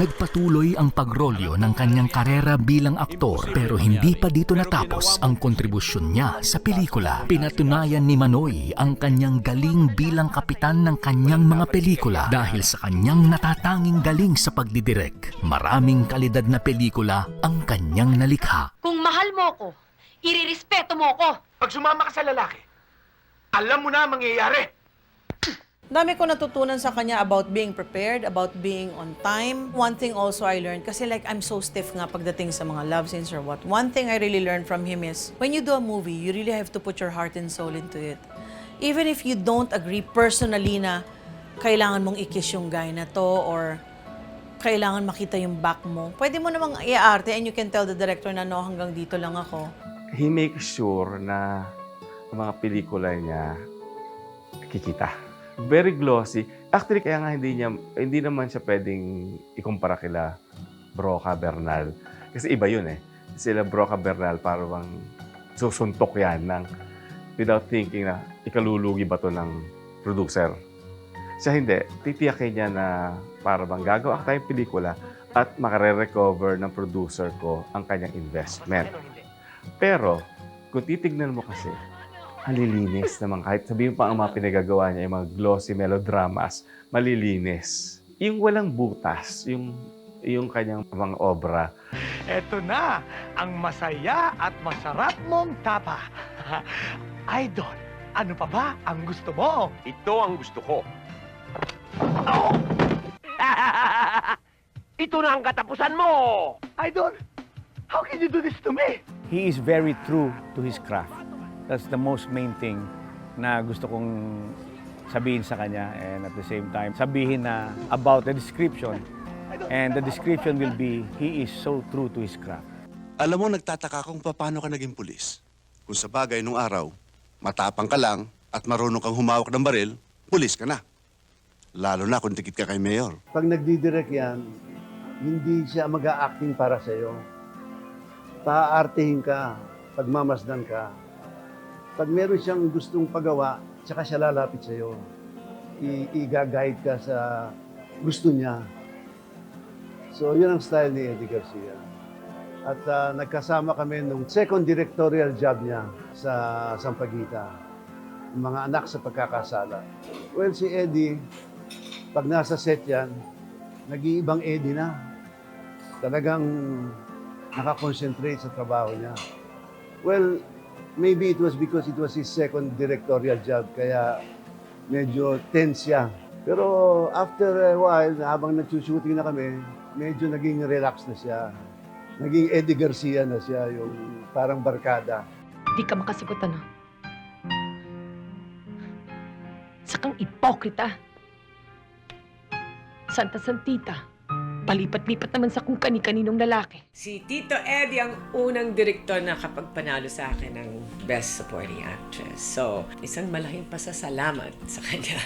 Nagpatuloy ang pagrolyo ng kanyang karera bilang aktor pero hindi pa dito natapos ang kontribusyon niya sa pelikula. Pinatunayan ni Manoy ang kanyang galing bilang kapitan ng kanyang mga pelikula dahil sa kanyang natatanging galing sa pagdidirek. Maraming kalidad na pelikula ang kanyang nalikha. Kung mahal mo ko, irirespeto mo ko. Pag sumama ka sa lalaki, alam mo na ang mangyayari. Dami ko natutunan sa kanya about being prepared, about being on time. One thing also I learned, kasi like I'm so stiff nga pagdating sa mga love scenes or what. One thing I really learned from him is, when you do a movie, you really have to put your heart and soul into it. Even if you don't agree personally na kailangan mong i-kiss yung guy na to or kailangan makita yung back mo, pwede mo namang i-arte and you can tell the director na no, hanggang dito lang ako. He makes sure na ang mga pelikula niya kikita. Very glossy. Actually, kaya nga hindi naman siya pwedeng ikumpara kila Broca Bernal. Kasi iba yun eh. Sila Broca Bernal parang susuntok yan ng without thinking na ikalulugi ba to ng producer. Siya hindi. Titiyakin niya na para bang gagawa tayong pelikula at makare-recover ng producer ko ang kanyang investment. Pero, kung titignan mo kasi, ang lilinis naman. Kahit sabihin pa ang mga pinagagawa niya, yung mga glossy melodramas, malilinis. Yung walang butas, yung kanyang mga obra. Eto na, ang masaya at masarap mong tapa. Idol, ano pa ba ang gusto mo? Ito ang gusto ko. Ito na ang katapusan mo! Idol, how can you do this to me? He is very true to his craft. That's the most main thing na gusto kong sabihin sa kanya, and at the same time, sabihin na about the description. And the description will be, he is so true to his craft. Alam mo, nagtataka kung paano ka naging pulis. Kung sa bagay nung araw, matapang ka lang at marunong kang humawak ng baril, pulis ka na. Lalo na kung tikit ka kay Mayor. Pag nagdidirect yan, hindi siya mag-a-acting para sa'yo. Paaartehin ka, pagmamasdan ka. Pag meron siyang gustong pagawa, tsaka siya lalapit sa'yo. I-guide ka sa gusto niya. So, yun ang style ni Eddie Garcia. At nagkasama kami nung second directorial job niya sa Sampaguita. Mga anak sa pagkakasala. Well, si Eddie, pag nasa set yan, nag-iibang Eddie na. Talagang nakakonsentrate sa trabaho niya. Well, maybe it was because it was his second directorial job, kaya medyo tense siya. Pero after a while, habang nagsushooting na kami, medyo naging relax na siya. Naging Eddie Garcia na siya, yung parang barkada. Di ka makasagot, ano? Sakang ipokrita. Santa Santita. Palipat-lipat naman sa kung kani-kaninong lalaki. Si Tito Eddie ang unang direktor na kapagpanalo sa akin ng Best Supporting Actress. So, isang malaking pasasalamat sa kanya.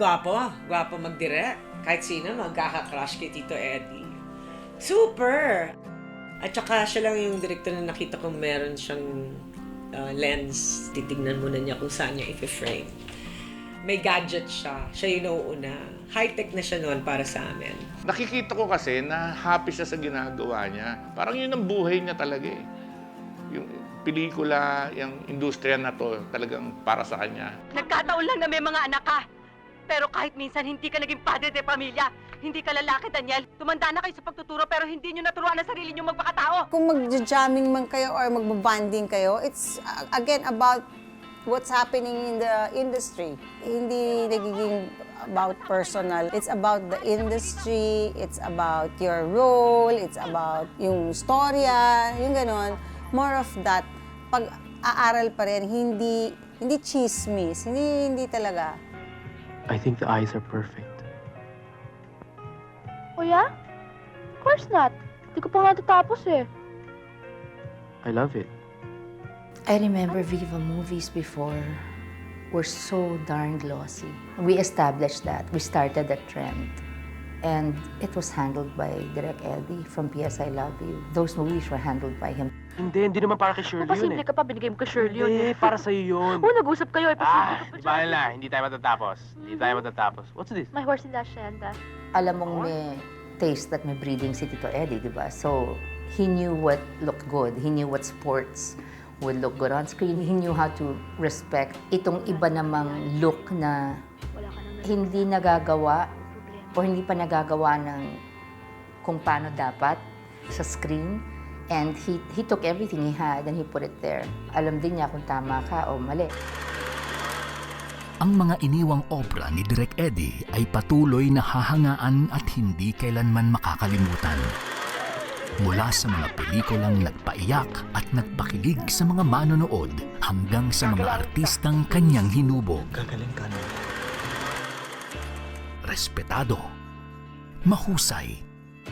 Gwapo mag-direct. Kahit sino magkaka-crush kay Tito Eddie. Super! At saka siya lang yung direktor na nakita kong meron siyang lens. Titignan muna niya kung saan niya i-frame. May gadget siya. Siya yung nauuna. High-tech na siya noon para sa amin. Nakikita ko kasi na happy siya sa ginagawa niya. Parang yun ang buhay niya talaga eh. Yung pelikula, yung industriya na to, talagang para sa kanya. Nagkataon lang na may mga anak ka. Pero kahit minsan hindi ka naging padre de pamilya, hindi ka lalaki, Daniel. Tumanda na kayo sa pagtuturo pero hindi nyo naturuan ang sarili nyo magpakatao. Kung mag-jamming man kayo or magbabanding kayo, it's again about what's happening in the industry. Hindi nagiging about personal. It's about the industry, it's about your role, it's about yung storya, yung ganon. More of that. Pag-aaral pa rin, hindi chismis, hindi talaga. I think the eyes are perfect. Oh yeah? Of course not. Hindi ko pa nga natatapos eh. I love it. I remember Viva movies before were so darn glossy. We established that. We started that trend. And it was handled by Direk Eddie from P.S. I Love You. Those movies were handled by him. Hindi naman para kay Shirley yun eh. Pasimple ka pa, binigay mo kay Shirley yun. Hindi, para sa'yo yun. Oo, nag-usap kayo. Di ba na, hindi tayo matatapos. Hindi tayo matatapos. What's this? My horse in La Hacienda. Alam mong may taste that may breeding si Tito Eddie, di ba? So, he knew what looked good. He knew what sports would look good on screen. He knew how to respect itong iba namang look na hindi nagagawa o hindi pa nagagawa ng kung paano dapat sa screen. And he took everything he had and he put it there. Alam din niya kung tama ka o mali. Ang mga iniwang obra ni Direk Eddie ay patuloy na hahangaan at hindi kailanman makakalimutan. Mula sa mga pelikulang nagpaiyak at nagpakilig sa mga manonood hanggang sa mga artistang kanyang hinubog. Gagaling ka na. Respetado, mahusay,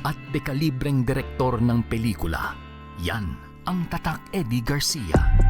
at dekalibreng direktor ng pelikula. Yan ang Tatak Eddie Garcia.